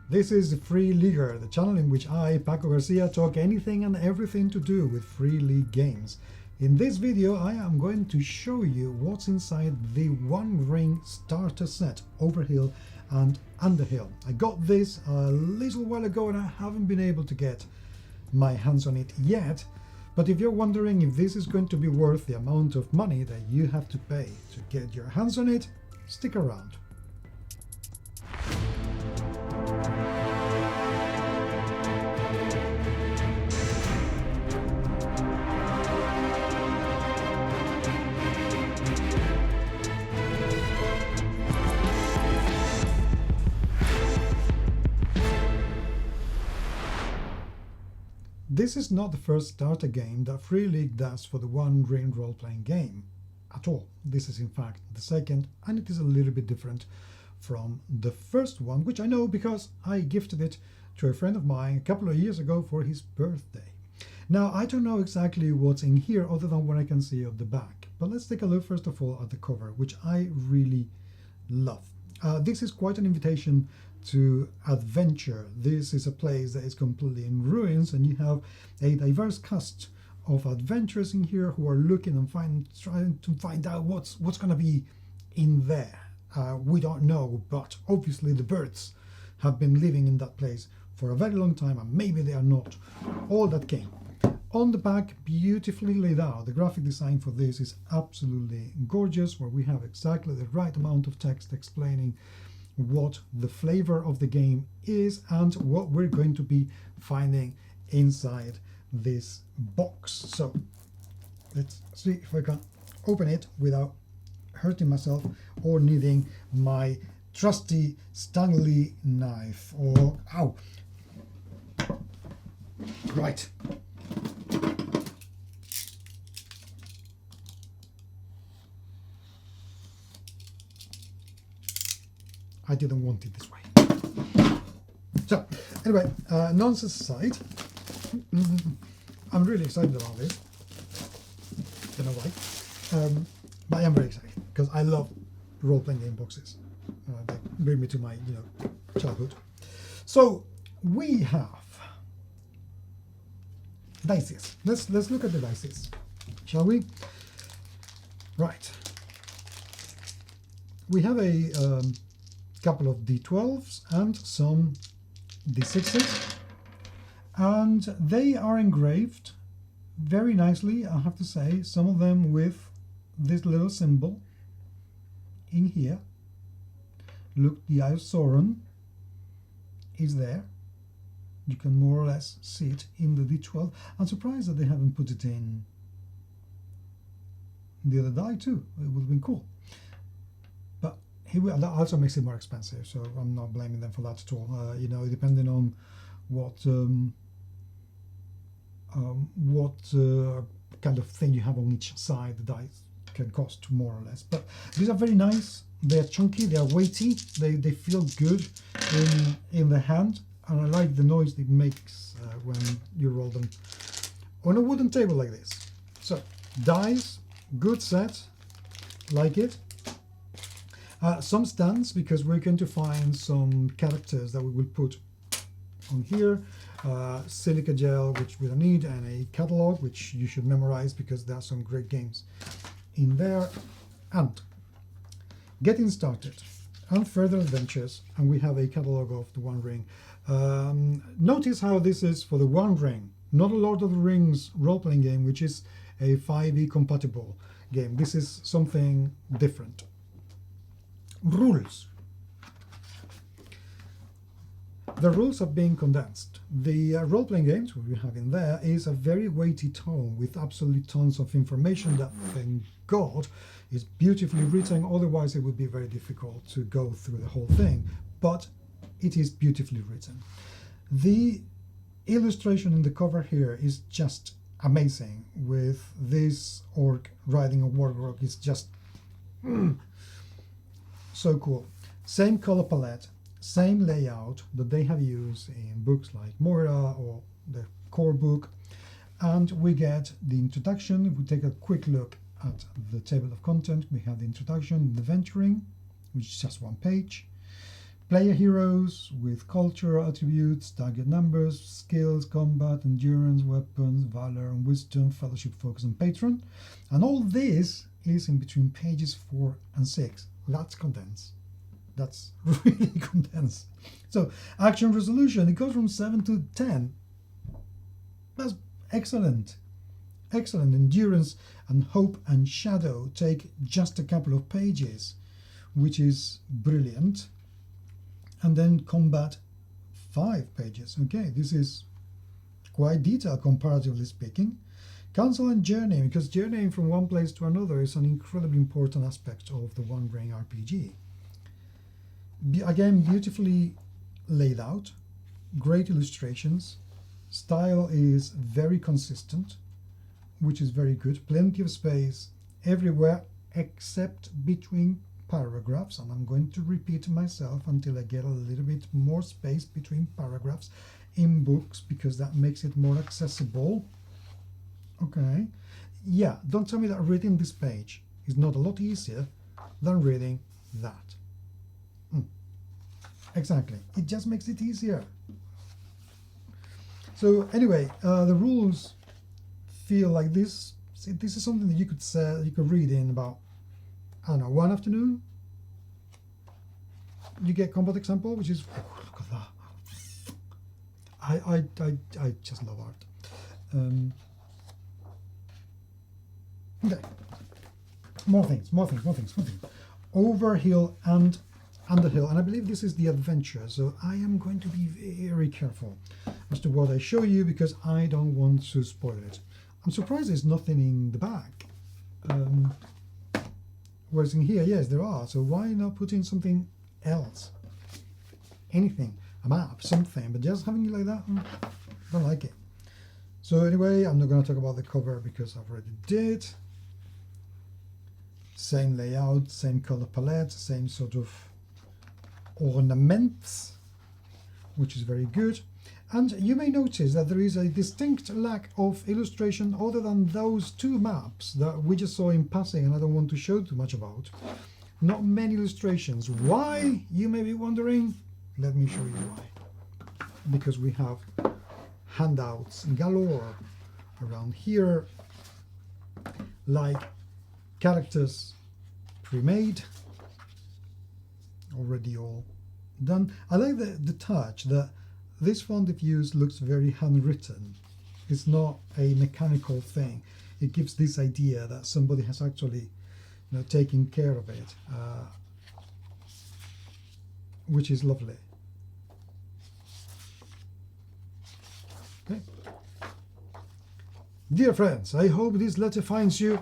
This is Free Leaguer, the channel in which I, Paco Garcia, talk anything and everything to do with Free League games. In this video, I am going to show you what's inside the One Ring starter set, Overhill and Underhill. I got this a little while ago and I haven't been able to get my hands on it yet. But if you're wondering if this is going to be worth the amount of money that you have to pay to get your hands on it, stick around. This is not the first starter game that Free League does for the One Ring role-playing game at all. This is in fact the second, and it is a little bit different from the first one, which I know because I gifted it to a friend of mine a couple of years ago for his birthday. Now, I don't know exactly what's in here other than what I can see of the back, but let's take a look first of all at the cover, which I really love. This is quite an invitation to adventure. This is a place that is completely in ruins, and you have a diverse cast of adventurers in here who are looking and trying to find out what's going to be in there. We don't know, but obviously the birds have been living in that place for a very long time, and maybe they are not all that came. On the back, beautifully laid out. The graphic design for this is absolutely gorgeous, where we have exactly the right amount of text explaining what the flavor of the game is and what we're going to be finding inside this box. So let's see if I can open it without hurting myself or needing my trusty Stanley knife. Or ow! Right. I didn't want it this way. So, anyway, nonsense aside, I'm really excited about this. Don't know why. But I am very excited because I love role-playing game boxes. They bring me to my, childhood. So, we have dices. Let's look at the dices, shall we? Right. We have a couple of d12s and some d6s, and they are engraved very nicely, I have to say, some of them with this little symbol in here. Look, the Eye of Sauron is there. You can more or less see it in the d12. I'm surprised that they haven't put it in the other die too. It would have been cool. That also makes it more expensive, so I'm not blaming them for that at all. Depending on what kind of thing you have on each side, the dice can cost more or less. But these are very nice. They're chunky. They are weighty. They feel good in the hand, and I like the noise it makes when you roll them on a wooden table like this. So dice, good set, like it. Some stands, because we're going to find some characters that we will put on here. Silica gel, which we don't need, and a catalog, which you should memorize because there are some great games in there. And getting started and further adventures, and we have a catalog of the One Ring. Notice how this is for the One Ring, not a Lord of the Rings role-playing game, which is a 5e compatible game. This is something different. Rules. The rules have been condensed. The role-playing games we have in there is a very weighty tome with absolutely tons of information that, thank God, is beautifully written. Otherwise, it would be very difficult to go through the whole thing. But it is beautifully written. The illustration in the cover here is just amazing. With this orc riding a warthog, it's just so cool. Same color palette, same layout that they have used in books like Moira or the core book. And we get the introduction. If we take a quick look at the table of content, we have the introduction, the venturing, which is just one page. Player heroes with cultural attributes, target numbers, skills, combat, endurance, weapons, valor and wisdom, fellowship, focus and patron. And all this is in between pages 4 and 6. That's condensed. That's really condensed. So action resolution, it goes from 7 to 10. That's excellent. Excellent. Endurance and hope and shadow take just a couple of pages, which is brilliant. And then combat, 5 pages. Okay, this is quite detailed comparatively speaking. Counsel and journeying, because journeying from one place to another is an incredibly important aspect of the One Ring RPG. Again, beautifully laid out, great illustrations. Style is very consistent, which is very good. Plenty of space everywhere except between paragraphs, and I'm going to repeat myself until I get a little bit more space between paragraphs in books, because that makes it more accessible. Okay, yeah, don't tell me that reading this page is not a lot easier than reading that. Exactly, it just makes it easier. So anyway, the rules feel like this. See, this is something that you could say, you could read in about, I don't know, one afternoon. You get combat example, which is, oh, look at that. I just love art. Okay, more things. Over hill and under hill, and I believe this is the adventure, so I am going to be very careful as to what I show you because I don't want to spoil it. I'm surprised there's nothing in the back. Whereas in here, yes, there are. So why not put in something else? Anything, a map, something, but just having it like that, I don't like it. So anyway, I'm not going to talk about the cover because I've already did. Same layout, same color palette, same sort of ornaments, which is very good. And you may notice that there is a distinct lack of illustration other than those 2 maps that we just saw in passing, and I don't want to show too much about. Not many illustrations. Why, you may be wondering? Let me show you why. Because we have handouts galore around here, like characters pre-made, already all done. I like the touch that this font, if used, looks very handwritten. It's not a mechanical thing. It gives this idea that somebody has actually, taken care of it, which is lovely. Okay. Dear friends, I hope this letter finds you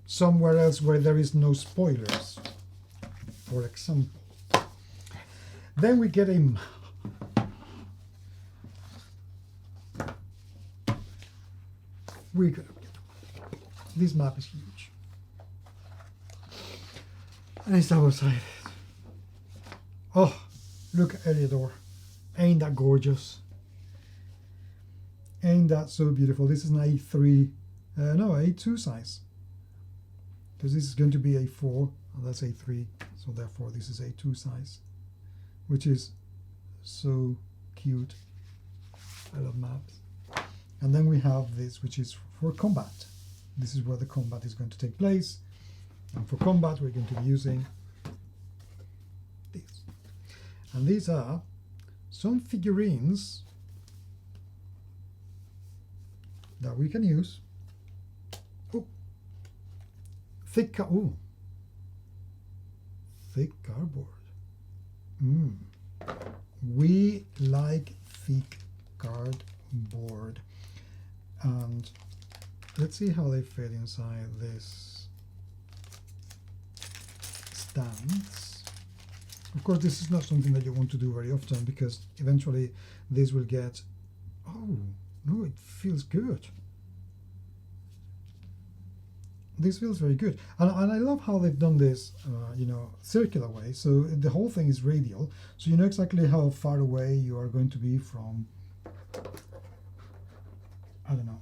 somewhere else where there is no spoilers, for example. Then we get a this map is huge and it's double-sided. Oh, look at Eriador. Ain't that gorgeous? Ain't that so beautiful? This is an A3, no, A2 size, because this is going to be A4 and that's A3, so therefore this is A2 size, which is so cute. I love maps. And then we have this, which is for combat. This is where the combat is going to take place. And for combat, we're going to be using these. And these are some figurines that we can use. Oh, thick cardboard. We like thick cardboard. And let's see how they fit inside this stands. Of course, this is not something that you want to do very often because eventually this will get, oh no, it feels good. This feels very good, and I love how they've done this, circular way. So the whole thing is radial, so you know exactly how far away you are going to be from, I don't know,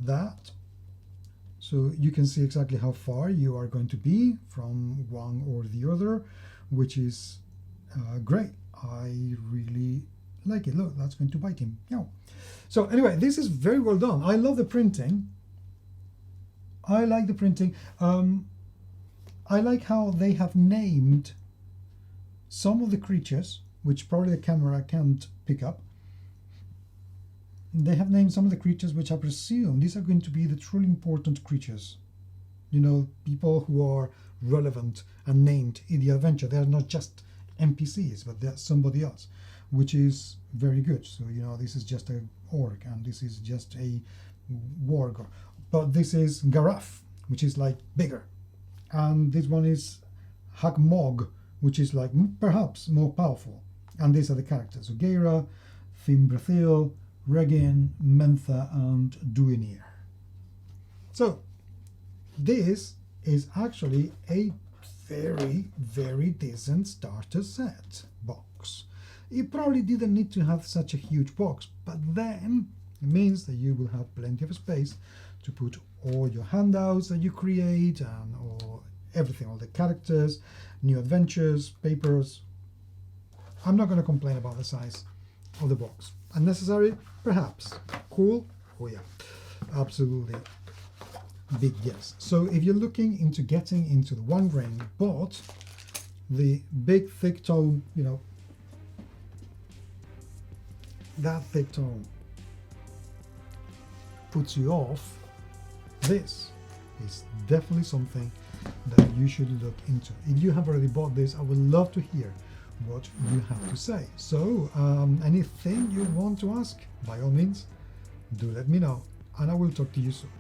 that. so you can see exactly how far you are going to be from one or the other, which is great. I really like it. Look, that's going to bite him. Yeah. So anyway, this is very well done. I love the printing. I like the printing. I like how they have named some of the creatures, which probably the camera can't pick up. They have named some of the creatures which I presume these are going to be the truly important creatures. You know, people who are relevant and named in the adventure. They are not just NPCs, but they're somebody else, which is very good. So, you know, this is just a orc and this is just a warg. But this is Garaf, which is like bigger. And this one is Hagmog, which is like perhaps more powerful. And these are the characters. So Geira, Fimbrathil, Regin, Mentha, and Duinir. So this is actually a very, very decent starter set box. You probably didn't need to have such a huge box, but then it means that you will have plenty of space to put all your handouts that you create and all everything, all the characters, new adventures, papers. I'm not going to complain about the size of the box. Unnecessary? Perhaps. Cool? Oh yeah, absolutely. Big yes. So if you're looking into getting into the One Ring, but the big thick tome, you know, that thick tome puts you off, this is definitely something that you should look into. If you have already bought this, I would love to hear what you have to say. So anything you want to ask, by all means, do let me know, and I will talk to you soon.